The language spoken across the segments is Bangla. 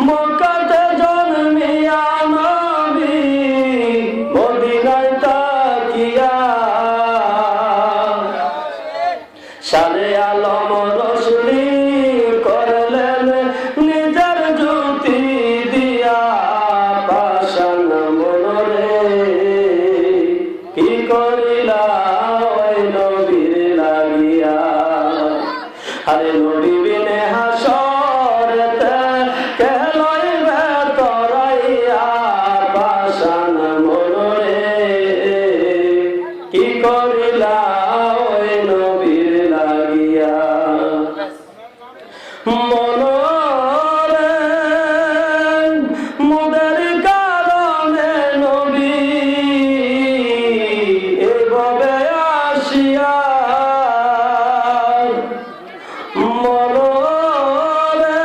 মক্কাতে জন্মিয়া নবী মদিনায় তাকিয়া শানে আলম রশনি করলেন নিজের জ্যোতি দিয়া পাষাণ মনরে কি করিলা ওই নবীর লাগিয়া আরে নবী বিনে হাসরেতে কে লইবে তরাইয়া পাষাণ মনরে কি করিলা ওই নবীর লাগিয়া মনরে মুদের কারণে নবী এভাবে আসিয়া মনরে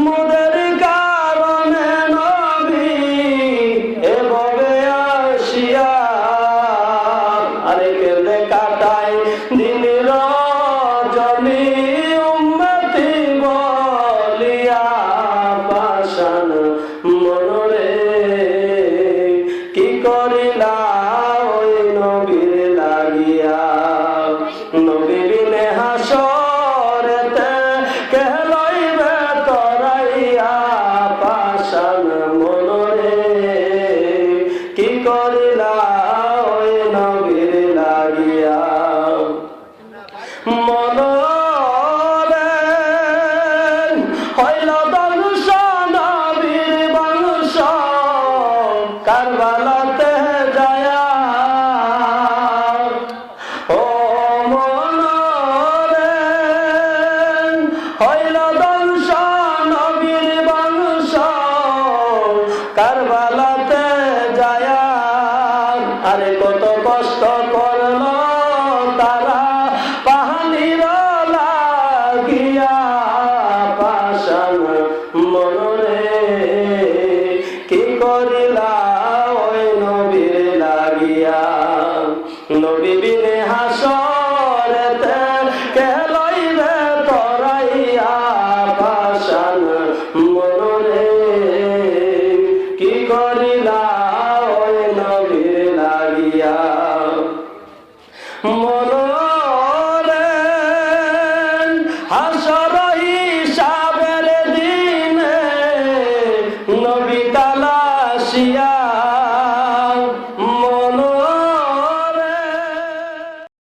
মুদের কারণে নবী এভাবে আসিয়া আরে কেঁদে কাটাই দিন রজনী উম্মতি বলিয়া পাষাণ মনরে কি করিলা ওই নবীর লাগিয়া নবী বিনে হাসরেতে কে লইবে তরাইয়া পাষাণ মনরে কি করিলা ওই নবীর লাগিয়া মনরে হইল বংশ নবীর বংশ কারবালাতে যায়া ও মনরে হইল বংশ নবীর বংশ কারবালাতে যায়া আরে কত কষ্ট করল তারা পাহানির লাগিয়া পাষাণ মনরে কি করিলা ওই নবীর লাগিয়া নবী বিনে